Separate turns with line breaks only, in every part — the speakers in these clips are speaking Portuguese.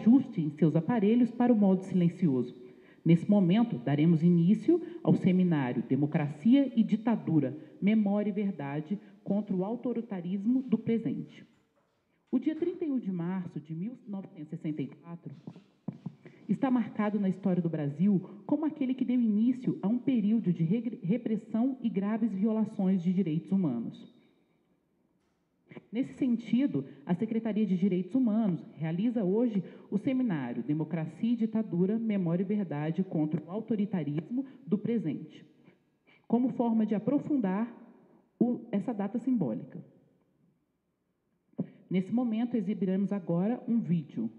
ajustem seus aparelhos para o modo silencioso. Nesse momento, daremos início ao seminário Democracia e Ditadura, Memória e Verdade contra o Autoritarismo do Presente. O dia 31 de março de 1964 está marcado na história do Brasil como aquele que deu início a um período de repressão e graves violações de direitos humanos. Nesse sentido, a Secretaria de Direitos Humanos realiza hoje o seminário Democracia e Ditadura, Memória e Verdade contra o Autoritarismo do Presente, como forma de aprofundar essa data simbólica. Nesse momento, exibiremos agora um vídeo.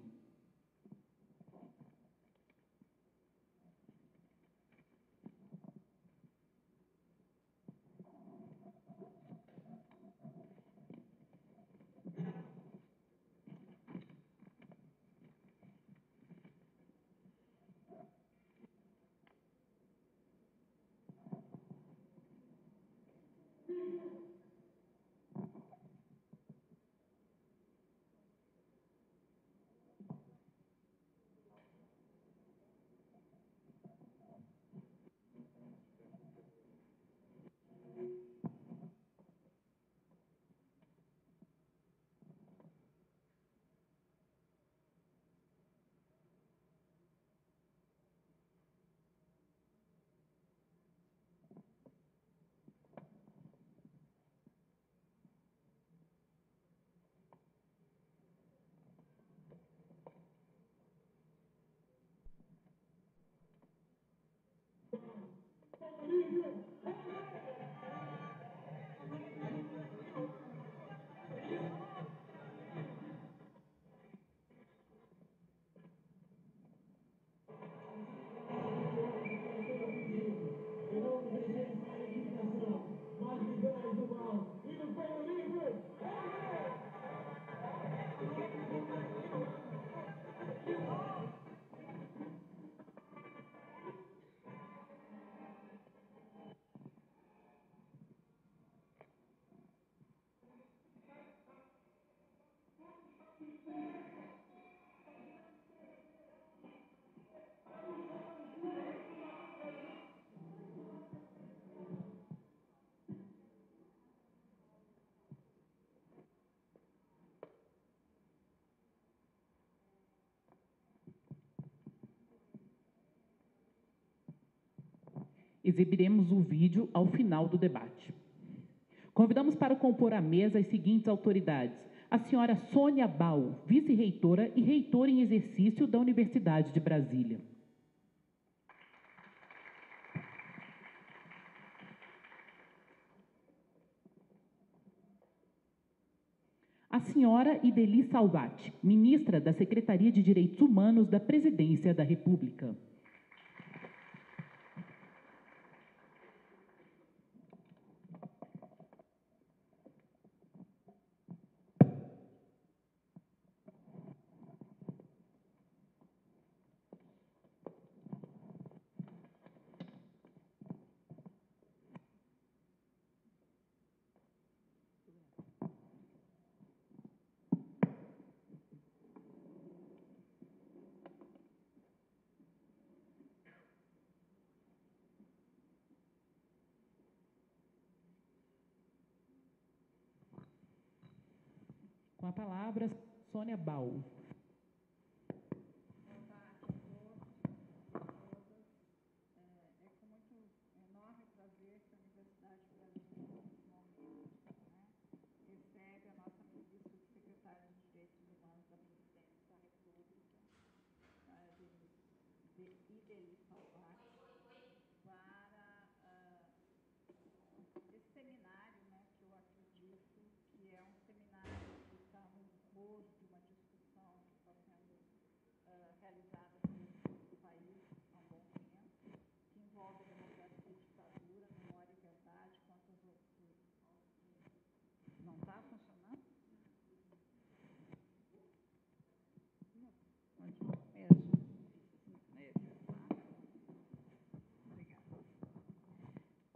Exibiremos o vídeo ao final do debate. Convidamos para compor a mesa as seguintes autoridades: a senhora Sônia Bal, vice-reitora e reitora em exercício da Universidade de Brasília. A senhora Ideli Salvati, ministra da Secretaria de Direitos Humanos da Presidência da República. Com a palavra, Sônia Bal.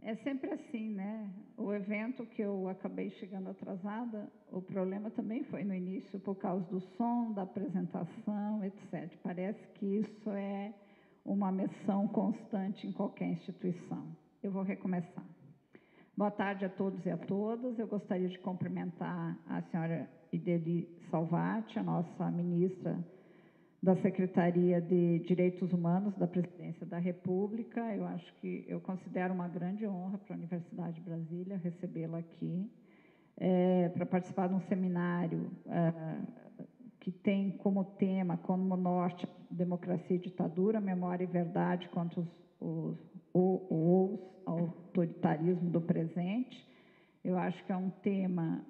É sempre assim, né? o evento que eu acabei chegando atrasada, o problema também foi no início, por causa do som, da apresentação, etc. Parece que isso é uma missão constante em qualquer instituição. Eu vou recomeçar. Boa tarde a todos e a todas. Eu gostaria de cumprimentar a senhora Ideli Salvati, a nossa ministra da Secretaria de Direitos Humanos da Presidência da República. Eu acho que eu considero uma grande honra para a Universidade de Brasília recebê-la aqui para participar de um seminário que tem como tema, como norte, democracia e ditadura, memória e verdade contra os autoritarismo do presente. Eu acho que é um tema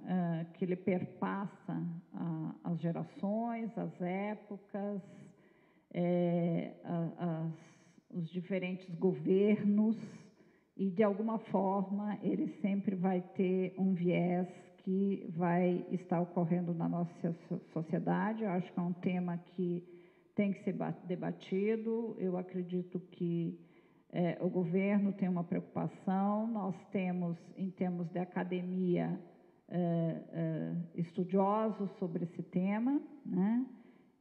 que ele perpassa as gerações, as épocas, os diferentes governos, e, de alguma forma, ele sempre vai ter um viés que vai estar ocorrendo na nossa sociedade. Eu acho que é um tema que tem que ser debatido. Eu acredito que o governo tem uma preocupação, nós temos, em termos de academia, estudiosos sobre esse tema, né?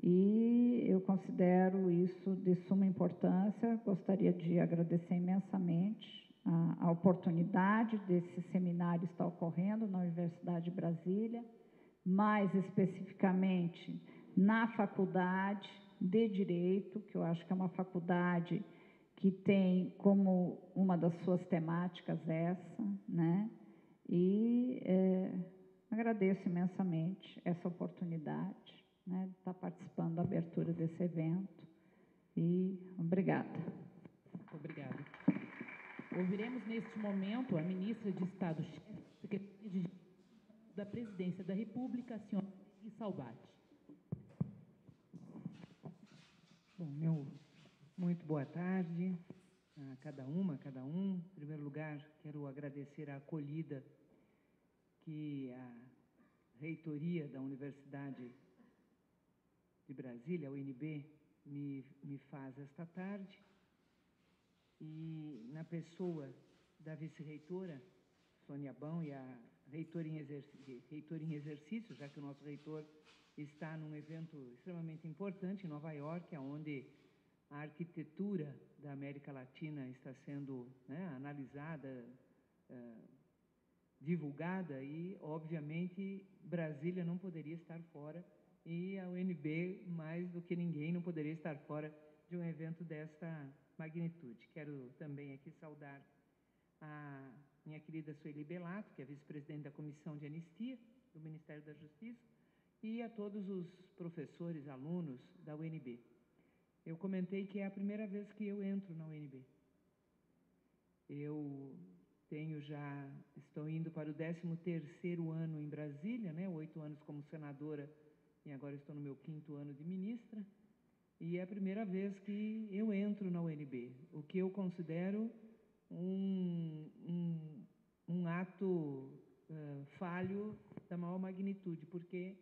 E eu considero isso de suma importância. Gostaria de agradecer imensamente a oportunidade desse seminário estar ocorrendo na Universidade de Brasília, mais especificamente na Faculdade de Direito, que eu acho que é uma faculdade que tem como uma das suas temáticas essa, né? E agradeço imensamente essa oportunidade, né, de estar participando da abertura desse evento. E obrigada.
Obrigada. Ouviremos neste momento a ministra de Estado-chefe, secretária de da Presidência da República, a senhora Ideli Salvati.
Bom, muito boa tarde a cada uma, a cada um. Em primeiro lugar, quero agradecer a acolhida que a reitoria da Universidade de Brasília, a UNB, me faz esta tarde. E na pessoa da vice-reitora, Sônia Bão, e a reitora em exercício, já que o nosso reitor está num evento extremamente importante em Nova York, onde a arquitetura da América Latina está sendo, né, analisada, divulgada, e, obviamente, Brasília não poderia estar fora, e a UNB, mais do que ninguém, não poderia estar fora de um evento desta magnitude. Quero também aqui saudar a minha querida Sueli Bellato, que é vice-presidente da Comissão de Anistia do Ministério da Justiça, e a todos os professores, alunos da UNB. Eu comentei que é a primeira vez que eu entro na UNB. Eu estou indo para o 13º ano em Brasília, né? 8 anos como senadora, e agora estou no meu 5º ano de ministra, e é a primeira vez que eu entro na UNB, o que eu considero um ato falho da maior magnitude, porque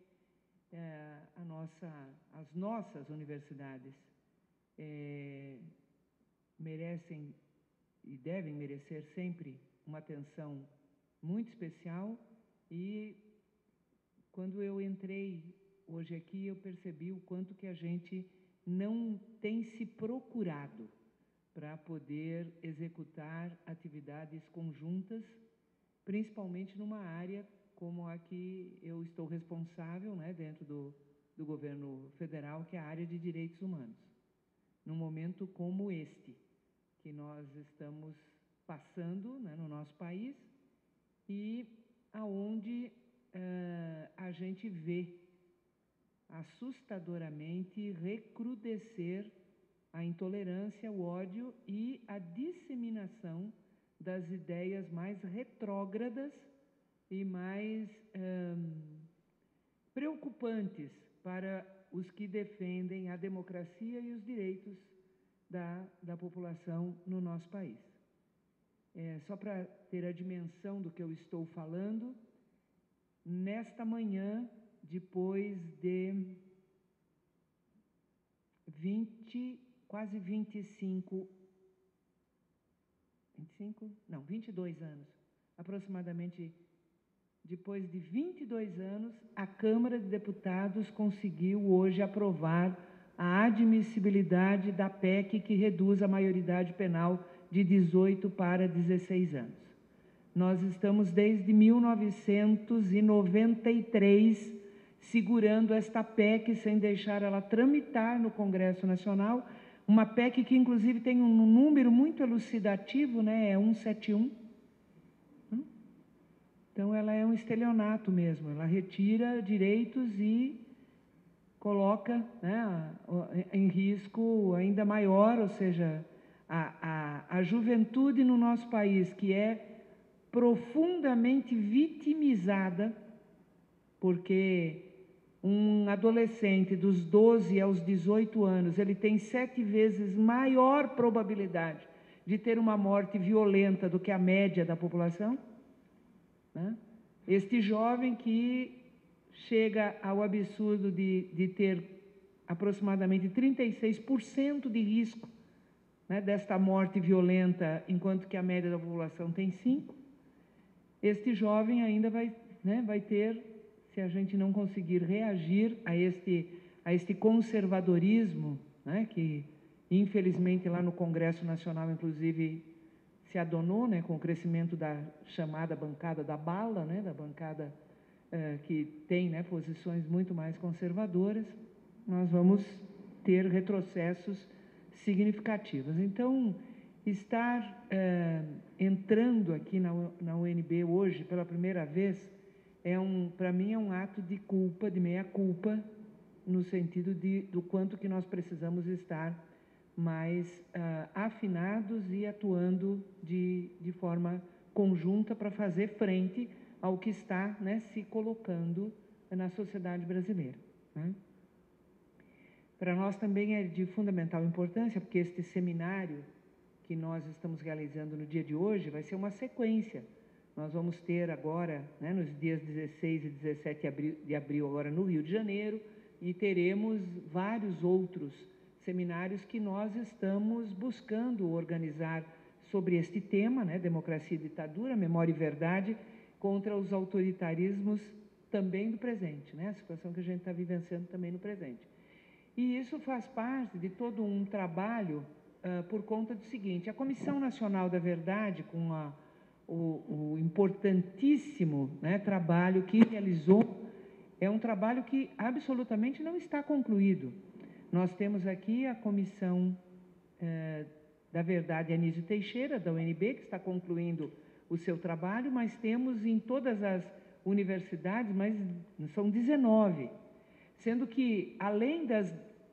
as nossas universidades merecem e devem merecer sempre uma atenção muito especial. E quando eu entrei hoje aqui, eu percebi o quanto que a gente não tem se procurado para poder executar atividades conjuntas, principalmente numa área como a que eu estou responsável, né, dentro do governo federal, que é a área de direitos humanos. Num momento como este, que nós estamos passando, né, no nosso país, e aonde a gente vê assustadoramente recrudescer a intolerância, o ódio e a disseminação das ideias mais retrógradas e mais preocupantes para os que defendem a democracia e os direitos da população no nosso país. Só para ter a dimensão do que eu estou falando, nesta manhã, depois de quase 22 anos aproximadamente depois de 22 anos, a Câmara de Deputados conseguiu hoje aprovar a admissibilidade da PEC que reduz a maioridade penal de 18 para 16 anos. Nós estamos desde 1993 segurando esta PEC sem deixar ela tramitar no Congresso Nacional, uma PEC que inclusive tem um número muito elucidativo, né? É 171. Então, ela é um estelionato mesmo, ela retira direitos e coloca, né, em risco ainda maior, ou seja, a juventude no nosso país, que é profundamente vitimizada, porque um adolescente dos 12 aos 18 anos, ele tem 7 vezes maior probabilidade de ter uma morte violenta do que a média da população, né? Este jovem que chega ao absurdo de ter aproximadamente 36% de risco, né, desta morte violenta, enquanto que a média da população tem 5%, este jovem ainda vai, né, vai ter, se a gente não conseguir reagir a este conservadorismo, né, que infelizmente lá no Congresso Nacional, inclusive, se adonou, né, com o crescimento da chamada bancada da bala, né, da bancada que tem, né, posições muito mais conservadoras, nós vamos ter retrocessos significativos. Então, estar entrando aqui na UNB hoje pela primeira vez, para mim é um ato de culpa, de meia-culpa, no sentido do quanto que nós precisamos estar mais afinados e atuando de forma conjunta para fazer frente ao que está, né, se colocando na sociedade brasileira, né? Para nós também é de fundamental importância, porque este seminário que nós estamos realizando no dia de hoje vai ser uma sequência. Nós vamos ter agora, né, nos dias 16 e 17 de abril, agora no Rio de Janeiro, e teremos vários outros seminários que nós estamos buscando organizar sobre este tema, né, democracia e ditadura, memória e verdade, contra os autoritarismos também do presente, né, a situação que a gente está vivenciando também no presente. E isso faz parte de todo um trabalho por conta do seguinte: a Comissão Nacional da Verdade, com o importantíssimo, né, trabalho que realizou, é um trabalho que absolutamente não está concluído. Nós temos aqui a Comissão da Verdade Anísio Teixeira, da UNB, que está concluindo o seu trabalho, mas temos em todas as universidades, mas são 19, sendo que, além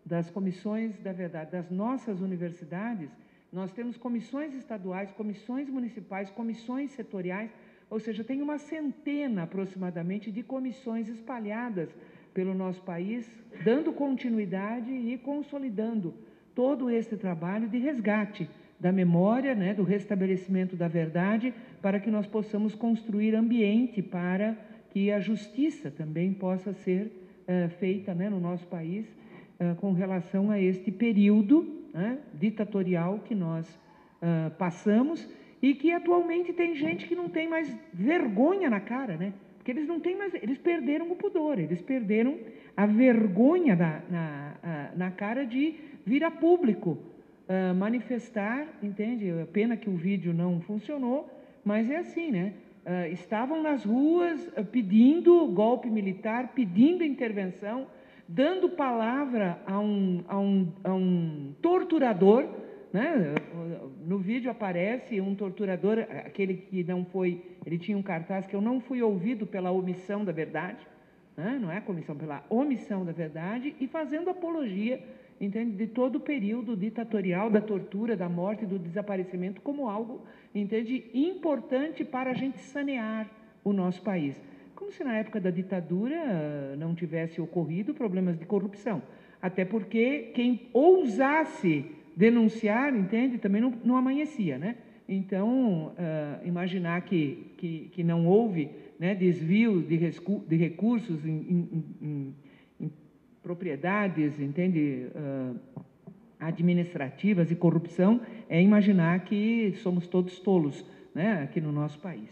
das comissões da verdade das nossas universidades, nós temos comissões estaduais, comissões municipais, comissões setoriais, ou seja, tem uma centena aproximadamente de comissões espalhadas pelo nosso país, dando continuidade e consolidando todo esse trabalho de resgate da memória, né, do restabelecimento da verdade, para que nós possamos construir ambiente para que a justiça também possa ser feita, né, no nosso país, com relação a este período, né, ditatorial que nós passamos, e que atualmente tem gente que não tem mais vergonha na cara, né? Porque eles não têm mais, eles perderam o pudor, eles perderam a vergonha na cara de vir a público manifestar, entende? Pena que o vídeo não funcionou, mas é assim, né? Estavam nas ruas pedindo golpe militar, pedindo intervenção, dando palavra a um torturador, né? No vídeo aparece um torturador, aquele que não foi, ele tinha um cartaz que eu não fui ouvido pela omissão da verdade, né? Não é a comissão, pela omissão da verdade, e fazendo apologia, entende, de todo o período ditatorial, da tortura, da morte, do desaparecimento, como algo, entende, importante para a gente sanear o nosso país. Como se na época da ditadura não tivesse ocorrido problemas de corrupção. Até porque quem ousasse denunciar, entende, também não amanhecia, né? Então, imaginar que não houve, né, desvio de recursos em propriedades, entende, administrativas e corrupção, é imaginar que somos todos tolos, né, aqui no nosso país.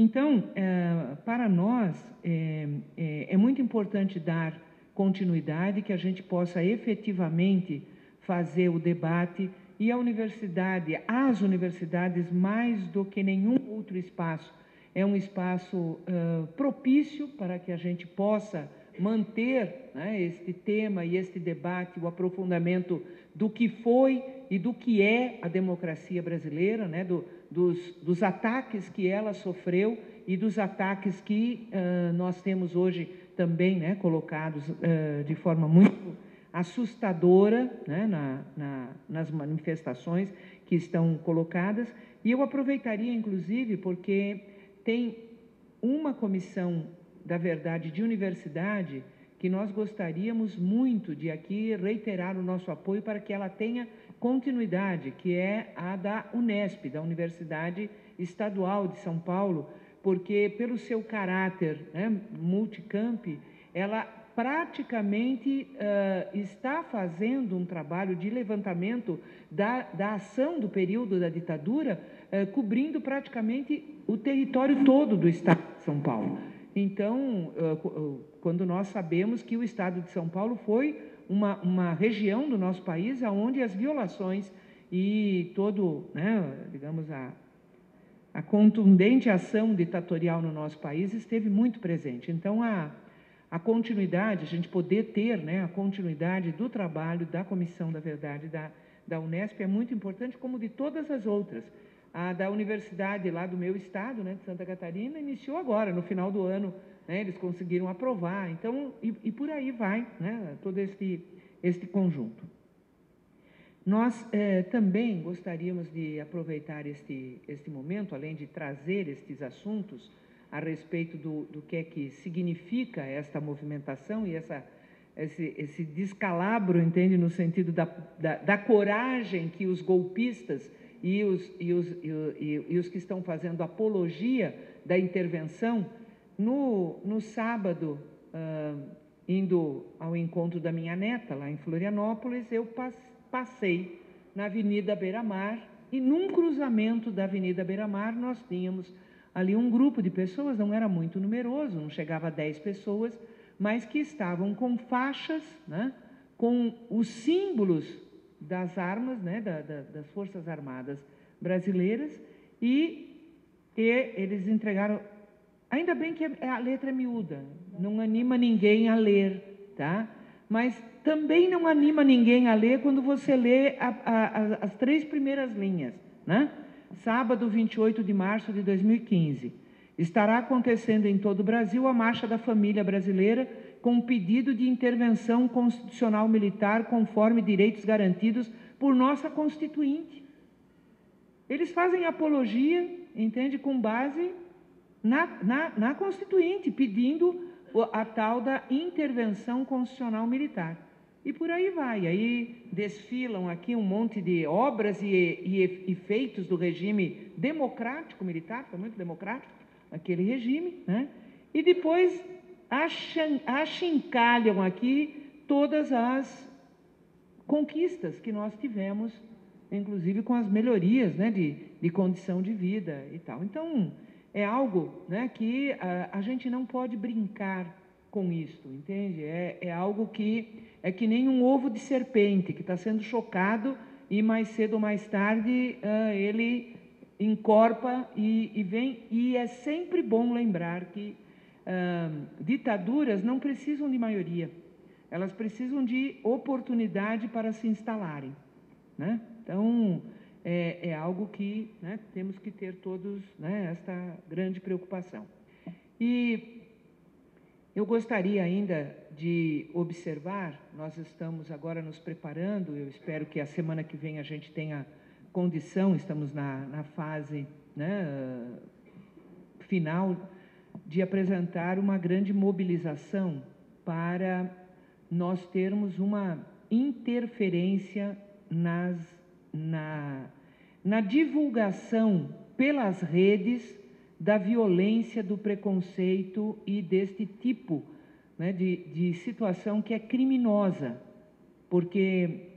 Então, para nós, é muito importante dar continuidade, que a gente possa efetivamente fazer o debate, e a universidade, as universidades, mais do que nenhum outro espaço, é um espaço propício para que a gente possa manter, né, este tema e este debate, o aprofundamento do que foi e do que é a democracia brasileira, né, dos ataques que ela sofreu e dos ataques que nós temos hoje também, né, colocados de forma muito assustadora, né, nas manifestações que estão colocadas. E eu aproveitaria, inclusive, porque tem uma comissão da verdade de universidade que nós gostaríamos muito de aqui reiterar o nosso apoio para que ela tenha continuidade, que é a da Unesp, da Universidade Estadual de São Paulo, porque pelo seu caráter, né, multicamp, ela praticamente está fazendo um trabalho de levantamento da ação do período da ditadura, cobrindo praticamente o território todo do estado de São Paulo. Então, quando nós sabemos que o estado de São Paulo foi uma região do nosso país onde as violações e todo, né, digamos, a contundente ação ditatorial no nosso país esteve muito presente. Então, a continuidade, a gente poder ter, né, a continuidade do trabalho da Comissão da Verdade da Unesp é muito importante, como de todas as outras. A da universidade lá do meu estado, né, de Santa Catarina, iniciou agora, no final do ano, né, eles conseguiram aprovar. Então, e por aí vai, né, todo este conjunto. Nós também gostaríamos de aproveitar este momento, além de trazer estes assuntos a respeito do que é que significa esta movimentação e esse descalabro, entende, no sentido da coragem que os golpistas e os que estão fazendo apologia da intervenção. No sábado, indo ao encontro da minha neta, lá em Florianópolis, eu passei na Avenida Beira-Mar, e num cruzamento da Avenida Beira-Mar nós tínhamos ali um grupo de pessoas, não era muito numeroso, não chegava a 10 pessoas, mas que estavam com faixas, né, com os símbolos das armas, né, das Forças Armadas brasileiras, e eles entregaram. Ainda bem que a letra é miúda, não anima ninguém a ler, tá? Mas também não anima ninguém a ler quando você lê as 3 primeiras linhas, né? Sábado, 28 de março de 2015. Estará acontecendo em todo o Brasil a Marcha da Família Brasileira com pedido de intervenção constitucional militar conforme direitos garantidos por nossa Constituinte. Eles fazem apologia, entende, com base na Constituinte, pedindo a tal da intervenção constitucional militar. E por aí vai. Aí desfilam aqui um monte de obras e feitos do regime democrático militar, foi muito democrático aquele regime, né? E depois achincalham aqui todas as conquistas que nós tivemos, inclusive com as melhorias, né, de condição de vida e tal. Então, é algo, né, que a gente não pode brincar com isso, entende? É algo que é que nem um ovo de serpente, que está sendo chocado e mais cedo ou mais tarde ele encorpa e vem. E é sempre bom lembrar que ditaduras não precisam de maioria, elas precisam de oportunidade para se instalarem, né? Então, é algo que, né, temos que ter todos, né, esta grande preocupação. E eu gostaria ainda de observar, nós estamos agora nos preparando, eu espero que a semana que vem a gente tenha condição, estamos na fase, né, final, de apresentar uma grande mobilização para nós termos uma interferência na divulgação pelas redes da violência, do preconceito e deste tipo, né, de situação que é criminosa, porque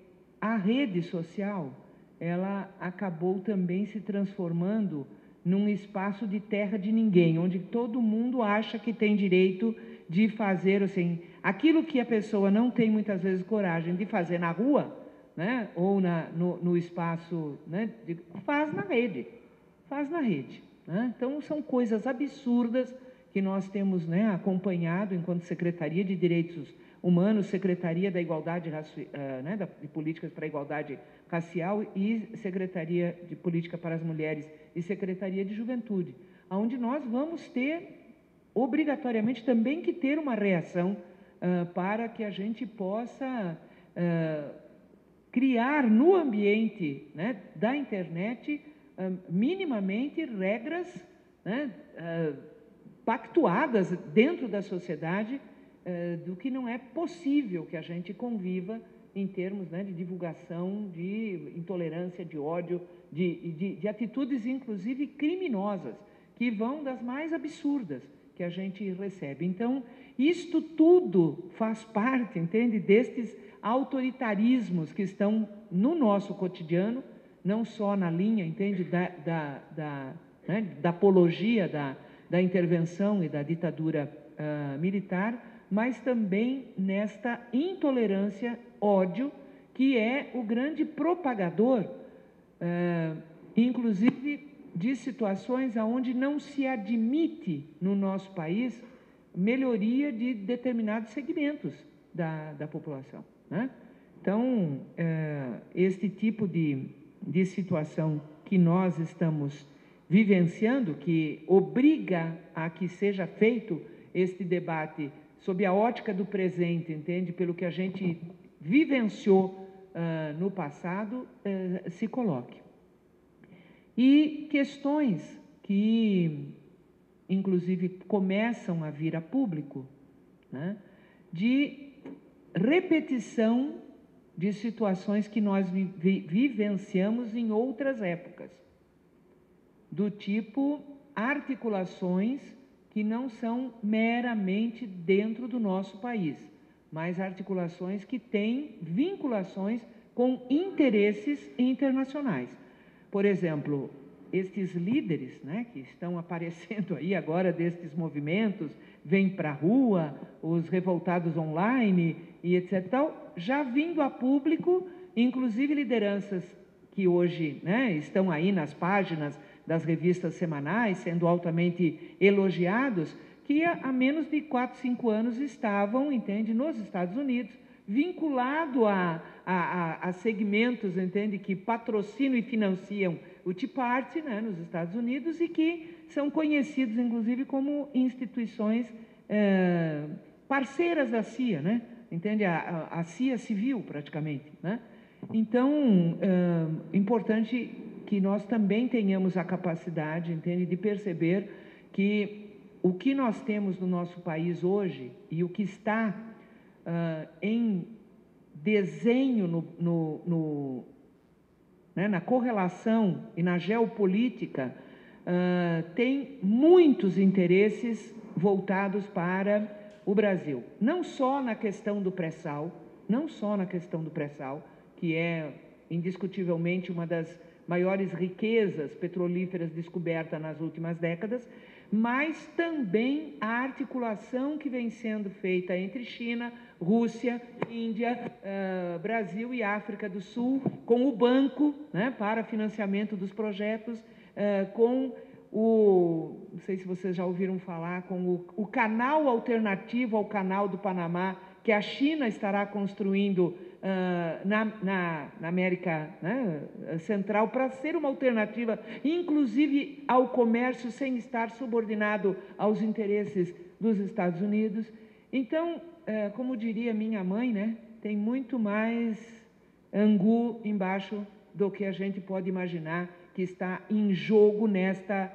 a rede social, ela acabou também se transformando num espaço de terra de ninguém, onde todo mundo acha que tem direito de fazer, assim, aquilo que a pessoa não tem muitas vezes coragem de fazer na rua, né, ou no espaço, né, faz na rede, né? Então, são coisas absurdas que nós temos, né, acompanhado enquanto Secretaria de Direitos Humanos, Secretaria da Igualdade, né, de Políticas para a Igualdade Racial e Secretaria de Política para as Mulheres e Secretaria de Juventude, onde nós vamos ter, obrigatoriamente, também que ter uma reação para que a gente possa criar no ambiente, né, da internet minimamente regras, né, pactuadas dentro da sociedade do que não é possível que a gente conviva em termos, né, de divulgação, de intolerância, de ódio, de atitudes, inclusive, criminosas, que vão das mais absurdas que a gente recebe. Então, isto tudo faz parte, entende, destes autoritarismos que estão no nosso cotidiano, não só na linha, entende, né, da apologia da intervenção e da ditadura militar, mas também nesta intolerância, ódio, que é o grande propagador, inclusive, de situações onde não se admite no nosso país melhoria de determinados segmentos da população, né? Então, este tipo de situação que nós estamos vivenciando, que obriga a que seja feito este debate sob a ótica do presente, entende? Pelo que a gente vivenciou no passado, se coloque. E questões que, inclusive, começam a vir a público, né, de repetição de situações que nós vivenciamos em outras épocas, do tipo articulações que não são meramente dentro do nosso país, mas articulações que têm vinculações com interesses internacionais. Por exemplo, estes líderes, né, que estão aparecendo aí agora destes movimentos, vêm para a rua, os revoltados online e etc. Tal, já vindo a público, inclusive lideranças que hoje, né, estão aí nas páginas das revistas semanais, sendo altamente elogiados, que há menos de 4, 5 anos estavam, entende, nos Estados Unidos, vinculado a segmentos, entende, que patrocinam e financiam o Tea Party, né, nos Estados Unidos, e que são conhecidos, inclusive, como instituições parceiras da CIA, né, entende, a CIA civil, praticamente, né? Então, importante que nós também tenhamos a capacidade, entende, de perceber que o que nós temos no nosso país hoje e o que está em desenho né, na correlação e na geopolítica, tem muitos interesses voltados para o Brasil. Não só na questão do pré-sal, que é indiscutivelmente uma das maiores riquezas petrolíferas descobertas nas últimas décadas, mas também a articulação que vem sendo feita entre China, Rússia, Índia, Brasil e África do Sul, com o banco, né, para financiamento dos projetos, com não sei se vocês já ouviram falar, com o canal alternativo ao canal do Panamá, que a China estará construindo na América, né, Central, para ser uma alternativa, inclusive ao comércio, sem estar subordinado aos interesses dos Estados Unidos. Então, como diria minha mãe, né, tem muito mais angu embaixo do que a gente pode imaginar que está em jogo nesta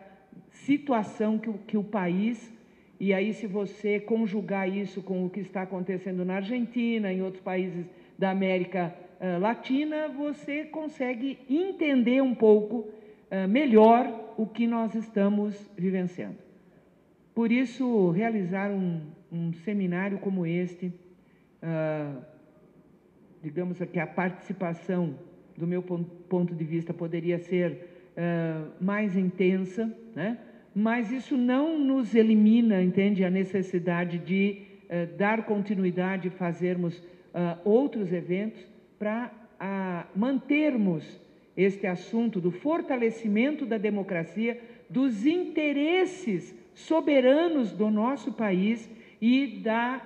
situação que o país, e aí se você conjugar isso com o que está acontecendo na Argentina, em outros países da América Latina, você consegue entender um pouco melhor o que nós estamos vivenciando. Por isso, realizar um seminário como este, digamos que a participação, do meu ponto de vista, poderia ser mais intensa, né? Mas isso não nos elimina, entende, a necessidade de dar continuidade e fazermos outros eventos para mantermos este assunto do fortalecimento da democracia, dos interesses soberanos do nosso país e da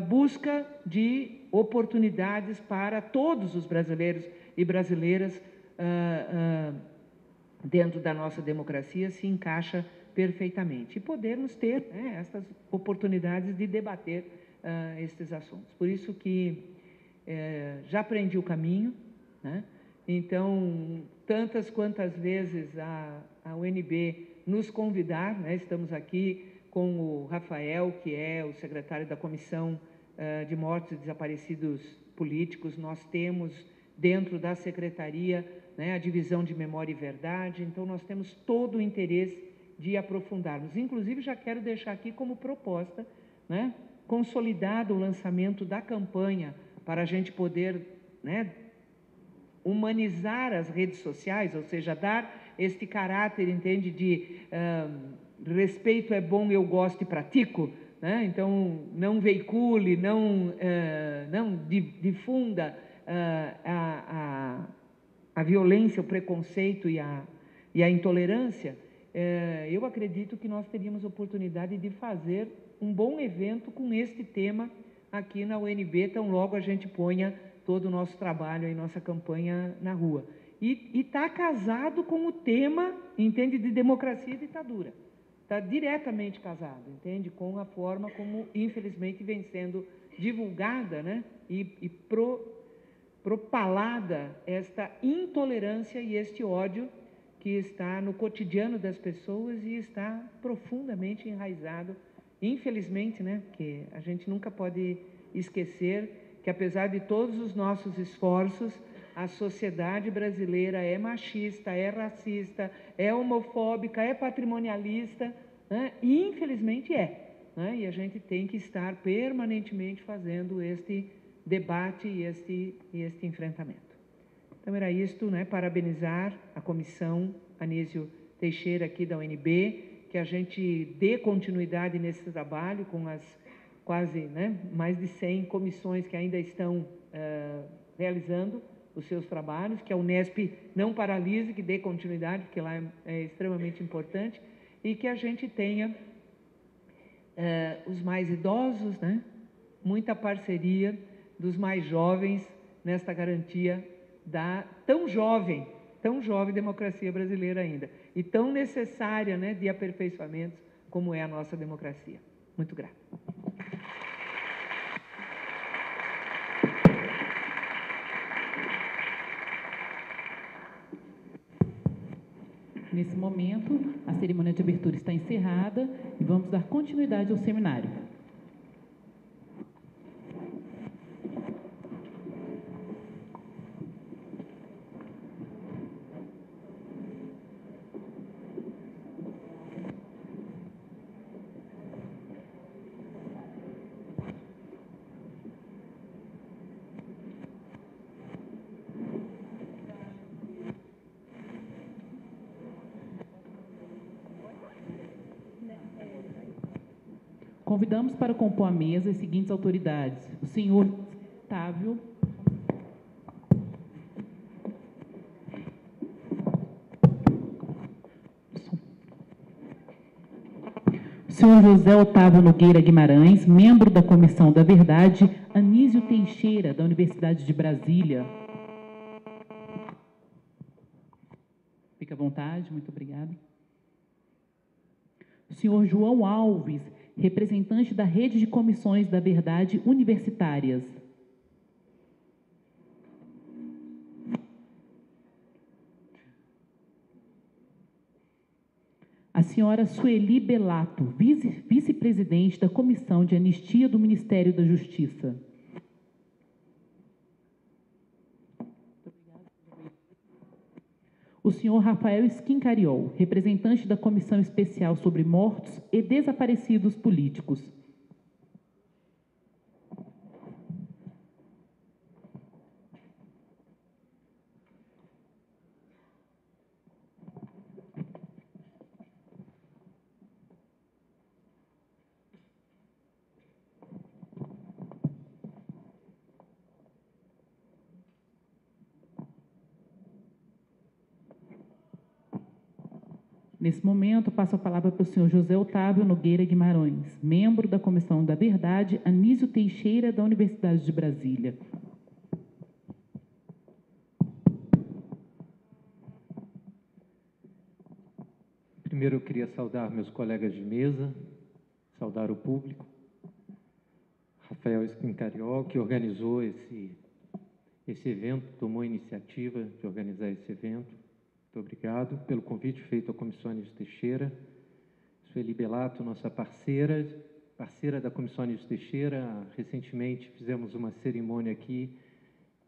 busca de oportunidades para todos os brasileiros e brasileiras dentro da nossa democracia se encaixa perfeitamente. E podermos ter, né, essas oportunidades de debater estes assuntos. Por isso que já aprendi o caminho, né? Então, tantas quantas vezes a UNB nos convidar, né? Estamos aqui com o Rafael, que é o secretário da Comissão de Mortos e Desaparecidos Políticos. Nós temos dentro da Secretaria, né, a Divisão de Memória e Verdade. Então, nós temos todo o interesse de aprofundarmos. Inclusive, já quero deixar aqui como proposta, né, consolidado o lançamento da campanha para a gente poder, né, humanizar as redes sociais, ou seja, dar este caráter, entende, de respeito é bom, eu gosto e pratico, né? Então, não veicule, não difunda a violência, o preconceito e a intolerância. Eu acredito que nós teríamos oportunidade de fazer um bom evento com este tema aqui na UNB, tão logo a gente ponha todo o nosso trabalho e nossa campanha na rua. E está casado com o tema, entende, de democracia e ditadura. Está diretamente casado, entende, com a forma como, infelizmente, vem sendo divulgada, né, e propalada esta intolerância e este ódio que está no cotidiano das pessoas e está profundamente enraizado, infelizmente, né, porque a gente nunca pode esquecer que, apesar de todos os nossos esforços, a sociedade brasileira é machista, é racista, é homofóbica, é patrimonialista, né? E infelizmente é, né? E a gente tem que estar permanentemente fazendo este debate e este enfrentamento. Então era isto, né? Parabenizar a comissão Anísio Teixeira aqui da UNB, que a gente dê continuidade nesse trabalho com as quase, né, mais de 100 comissões que ainda estão realizando os seus trabalhos, que a Unesp não paralise, que dê continuidade, porque lá é extremamente importante, e que a gente tenha os mais idosos, né, muita parceria dos mais jovens nesta garantia da tão jovem democracia brasileira ainda, e tão necessária, né, de aperfeiçoamentos como é a nossa democracia. Muito grato.
Nesse momento, a cerimônia de abertura está encerrada e vamos dar continuidade ao seminário. Convidamos para compor a mesa as seguintes autoridades: o senhor Otávio senhor José Otávio Nogueira Guimarães, membro da Comissão da Verdade, Anísio Teixeira, da Universidade de Brasília. Fique à vontade, muito obrigada. O senhor João Alves, representante da Rede de Comissões da Verdade Universitárias. A senhora Sueli Belato, vice-presidente da Comissão de Anistia do Ministério da Justiça. O senhor Rafael Schincariol, representante da Comissão Especial sobre Mortos e Desaparecidos Políticos. Nesse momento, passo a palavra para o senhor José Otávio Nogueira Guimarães, membro da Comissão da Verdade, Anísio Teixeira, da Universidade de Brasília.
Primeiro, eu queria saudar meus colegas de mesa, saudar o público. Rafael Esquincariol, que organizou esse evento, tomou a iniciativa de organizar esse evento. Muito obrigado pelo convite feito à Comissão Anísio Teixeira. Sueli Belato, nossa parceira da Comissão Anísio Teixeira. Recentemente fizemos uma cerimônia aqui,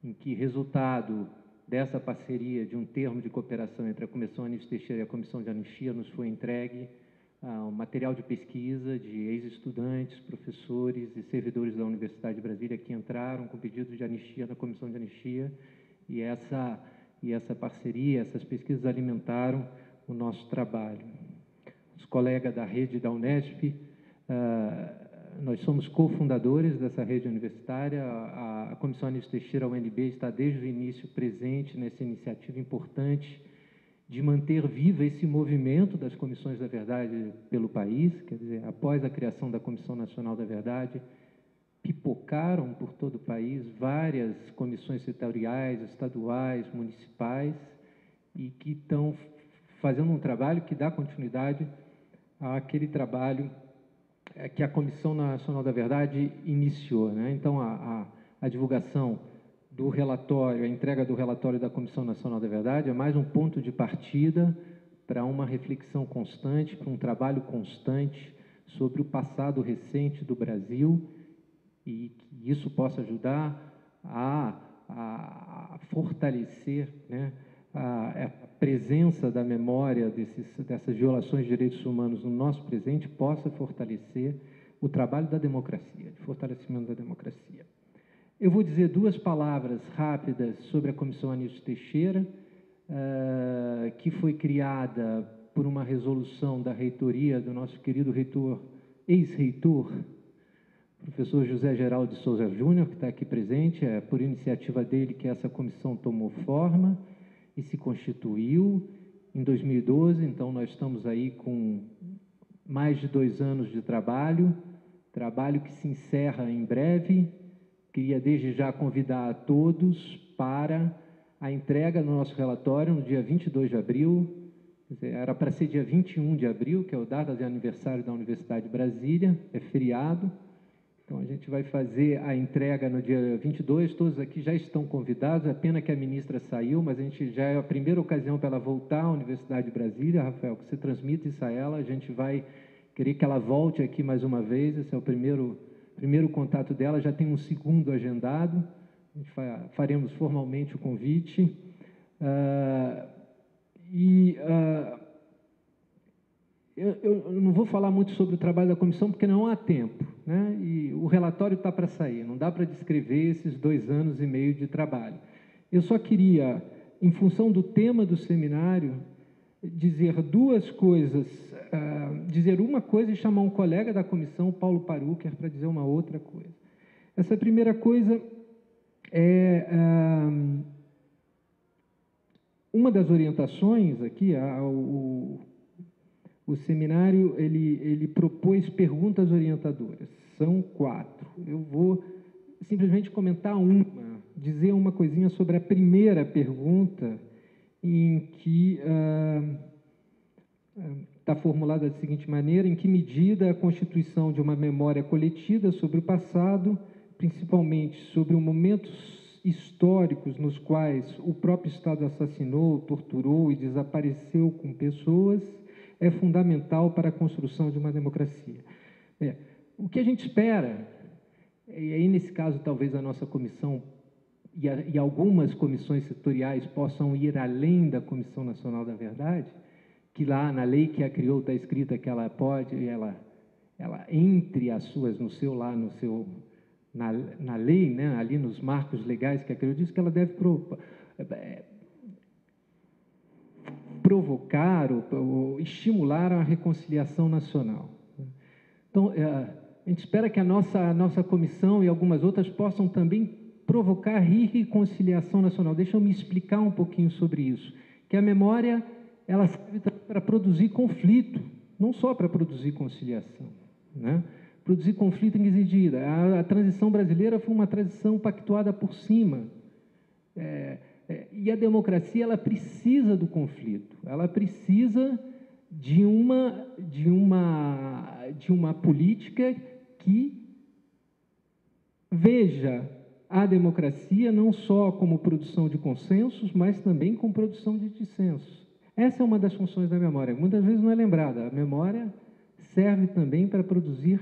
em que resultado dessa parceria de um termo de cooperação entre a Comissão Anísio Teixeira e a Comissão de Anistia nos foi entregue um material de pesquisa de ex-estudantes, professores e servidores da Universidade de Brasília que entraram com pedido de anistia na Comissão de Anistia, e essa parceria, essas pesquisas alimentaram o nosso trabalho. Os colegas da rede da Unesp, nós somos cofundadores dessa rede universitária. A Comissão Anísio Teixeira, a UNB, está desde o início presente nessa iniciativa importante de manter vivo esse movimento das Comissões da Verdade pelo país. Quer dizer, após a criação da Comissão Nacional da Verdade, pipocaram por todo o país várias comissões setoriais, estaduais, municipais, e que estão fazendo um trabalho que dá continuidade àquele trabalho que a Comissão Nacional da Verdade iniciou, né? Então, a divulgação do relatório, a entrega do relatório da Comissão Nacional da Verdade é mais um ponto de partida para uma reflexão constante, para um trabalho constante sobre o passado recente do Brasil, e que isso possa ajudar a fortalecer, né, a presença da memória dessas violações de direitos humanos no nosso presente, possa fortalecer o trabalho da democracia, de fortalecimento da democracia. Eu vou dizer duas palavras rápidas sobre a Comissão Anísio Teixeira, que foi criada por uma resolução da reitoria do nosso querido reitor, ex-reitor, professor José Geraldo de Souza Júnior, que está aqui presente. É por iniciativa dele que essa comissão tomou forma e se constituiu em 2012, então nós estamos aí com mais de 2 anos de trabalho que se encerra em breve. Queria desde já convidar a todos para a entrega do nosso relatório no dia 22 de abril, era para ser dia 21 de abril, que é o data de aniversário da Universidade de Brasília, é feriado. Então, a gente vai fazer a entrega no dia 22, todos aqui já estão convidados, é pena que a ministra saiu, mas a gente já é a primeira ocasião para ela voltar à Universidade de Brasília. Rafael, que você transmita isso a ela, a gente vai querer que ela volte aqui mais uma vez, esse é o primeiro contato dela, já tem um segundo agendado, a gente faremos formalmente o convite. Eu não vou falar muito sobre o trabalho da comissão, porque não há tempo, né? E o relatório está para sair, não dá para descrever esses 2 anos e meio de trabalho. Eu só queria, em função do tema do seminário, dizer duas coisas, dizer uma coisa e chamar um colega da comissão, Paulo Parucker, para dizer uma outra coisa. Essa primeira coisa é uma das orientações aqui, o seminário ele propôs perguntas orientadoras, são 4. Eu vou simplesmente comentar uma, dizer uma coisinha sobre a primeira pergunta, em que está formulada da seguinte maneira: em que medida a constituição de uma memória coletiva sobre o passado, principalmente sobre momentos históricos nos quais o próprio Estado assassinou, torturou e desapareceu com pessoas, é fundamental para a construção de uma democracia. O que a gente espera, e aí nesse caso talvez a nossa comissão e algumas comissões setoriais possam ir além da Comissão Nacional da Verdade, que lá na lei que a criou está escrita que ela pode, ela entre as suas, na lei, né, ali nos marcos legais que a criou, diz que ela deve provocar ou estimular a reconciliação nacional. Então, a gente espera que a nossa comissão e algumas outras possam também provocar reconciliação nacional. Deixa eu me explicar um pouquinho sobre isso. Que a memória ela serve para produzir conflito, não só para produzir conciliação, né? Produzir conflito em que medida? A transição brasileira foi uma transição pactuada por cima. E a democracia, ela precisa do conflito, ela precisa de uma política que veja a democracia não só como produção de consensos, mas também como produção de dissensos. Essa é uma das funções da memória, muitas vezes não é lembrada. A memória serve também para produzir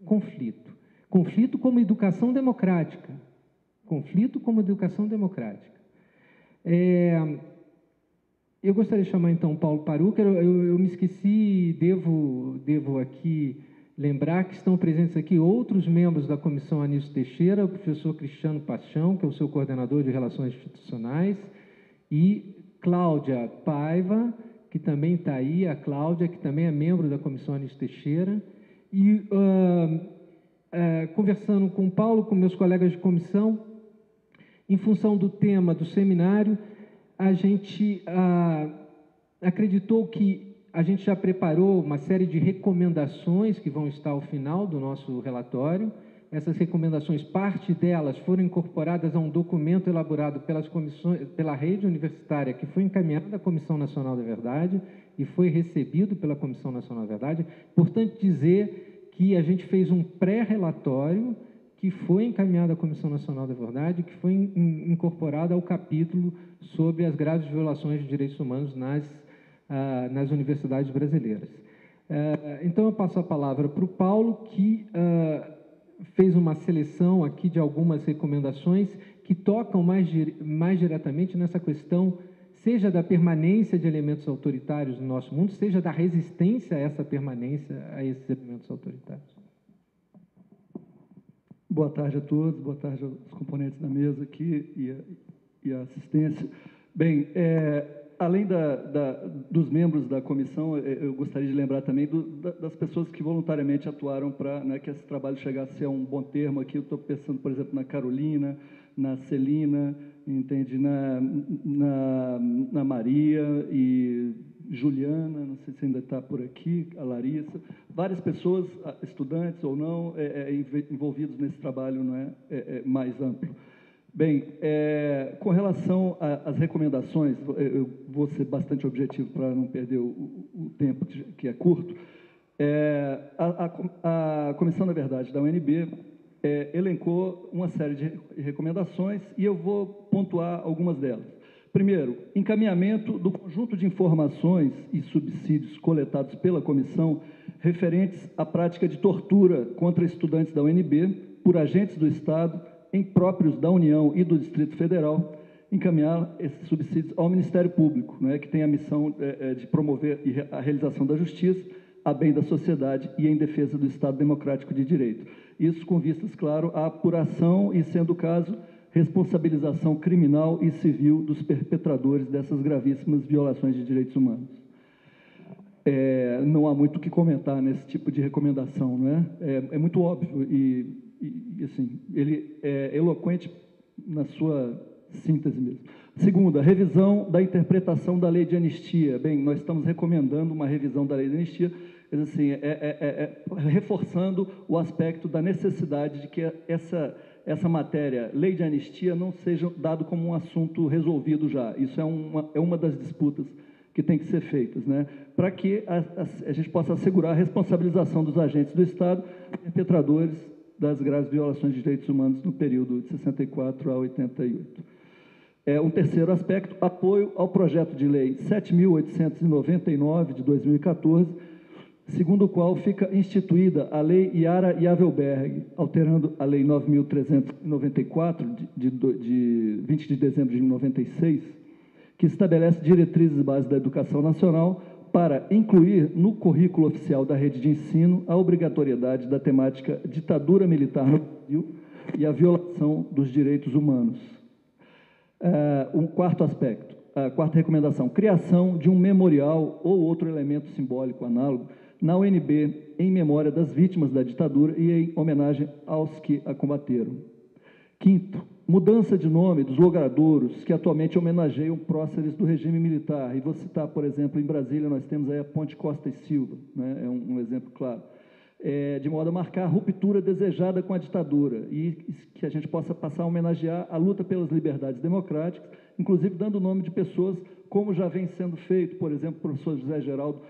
conflito. Conflito como educação democrática. Conflito como educação democrática. Eu gostaria de chamar, então, Paulo Paruca. Eu me esqueci, devo aqui lembrar que estão presentes aqui outros membros da Comissão Anísio Teixeira, o professor Cristiano Paixão, que é o seu coordenador de Relações Institucionais, e Cláudia Paiva, que também está aí, a Cláudia, que também é membro da Comissão Anísio Teixeira, e conversando com o Paulo, com meus colegas de comissão, em função do tema do seminário, a gente acreditou que a gente já preparou uma série de recomendações que vão estar ao final do nosso relatório. Essas recomendações, parte delas foram incorporadas a um documento elaborado pela rede universitária, que foi encaminhado à Comissão Nacional da Verdade e foi recebido pela Comissão Nacional da Verdade. Importante dizer que a gente fez um pré-relatório que foi encaminhado à Comissão Nacional da Verdade, que foi incorporado ao capítulo sobre as graves violações de direitos humanos nas universidades brasileiras. Então, eu passo a palavra para o Paulo, que fez uma seleção aqui de algumas recomendações que tocam mais diretamente nessa questão, seja da permanência de elementos autoritários no nosso mundo, seja da resistência a essa permanência, a esses elementos autoritários.
Boa tarde a todos, boa tarde aos componentes da mesa aqui e a assistência. Bem, além dos membros da comissão, eu gostaria de lembrar também das pessoas que voluntariamente atuaram para, né, que esse trabalho chegasse a um bom termo. Aqui eu estou pensando, por exemplo, na Carolina, na Celina, entende? Na Maria e Juliana, não sei se ainda está por aqui, a Larissa, várias pessoas, estudantes ou não, envolvidos nesse trabalho, não é, mais amplo. Bem, com relação às recomendações, eu vou ser bastante objetivo para não perder o tempo, que é curto. A Comissão da Verdade da UNB elencou uma série de recomendações e eu vou pontuar algumas delas. Primeiro, encaminhamento do conjunto de informações e subsídios coletados pela comissão referentes à prática de tortura contra estudantes da UNB por agentes do Estado, impróprios da União e do Distrito Federal, encaminhar esses subsídios ao Ministério Público, né, que tem a missão de promover a realização da justiça, a bem da sociedade e em defesa do Estado Democrático de Direito. Isso com vistas, claro, à apuração e, sendo o caso, responsabilização criminal e civil dos perpetradores dessas gravíssimas violações de direitos humanos. Não há muito o que comentar nesse tipo de recomendação, não é? É muito óbvio e assim, ele é eloquente na sua síntese mesmo. Segunda, revisão da interpretação da lei de anistia. Bem, nós estamos recomendando uma revisão da lei de anistia, assim, reforçando o aspecto da necessidade de que essa matéria, lei de anistia, não seja dado como um assunto resolvido já. Isso é uma das disputas que tem que ser feitas, né? Para que a gente possa assegurar a responsabilização dos agentes do Estado, perpetradores das graves violações de direitos humanos no período de 64 a 88. Um terceiro aspecto, apoio ao projeto de lei 7.899, de 2014, segundo o qual fica instituída a Lei Yara Yavelberg, alterando a Lei 9.394, de 20 de dezembro de 96, que estabelece diretrizes básicas da educação nacional para incluir no currículo oficial da rede de ensino a obrigatoriedade da temática ditadura militar no Brasil e a violação dos direitos humanos. Um quarto aspecto, a quarta recomendação, criação de um memorial ou outro elemento simbólico análogo na UNB em memória das vítimas da ditadura e em homenagem aos que a combateram. Quinto, mudança de nome dos logradouros que atualmente homenageiam próceres do regime militar. E vou citar, por exemplo, em Brasília nós temos aí a Ponte Costa e Silva, né? É um exemplo claro. De modo a marcar a ruptura desejada com a ditadura e que a gente possa passar a homenagear a luta pelas liberdades democráticas, inclusive dando o nome de pessoas como já vem sendo feito, por exemplo, o professor José Geraldo,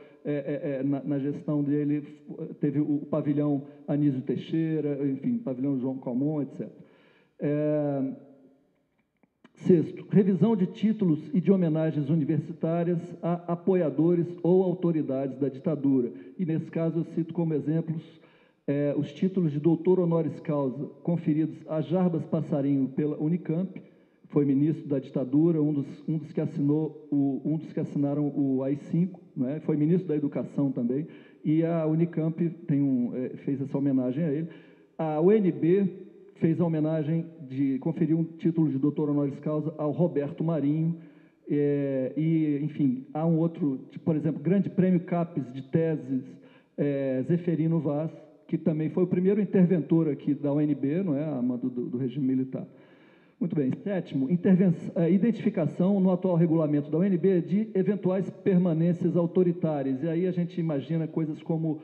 na gestão dele, teve o pavilhão Anísio Teixeira, enfim, pavilhão João Calmon, etc. Sexto, revisão de títulos e de homenagens universitárias a apoiadores ou autoridades da ditadura. E, nesse caso, eu cito como exemplos os títulos de doutor honoris causa conferidos a Jarbas Passarinho pela Unicamp, foi ministro da ditadura, um dos que assinaram o AI-5, né? Foi ministro da Educação também, e a Unicamp fez essa homenagem a ele. A UNB fez a homenagem de conferir um título de doutor honoris causa ao Roberto Marinho, e, enfim, há um outro, por exemplo, Grande Prêmio CAPES de Teses, Zeferino Vaz, que também foi o primeiro interventor aqui da UNB, não é, a mando do regime militar. Muito bem. Sétimo, identificação no atual regulamento da UNB de eventuais permanências autoritárias. E aí a gente imagina coisas como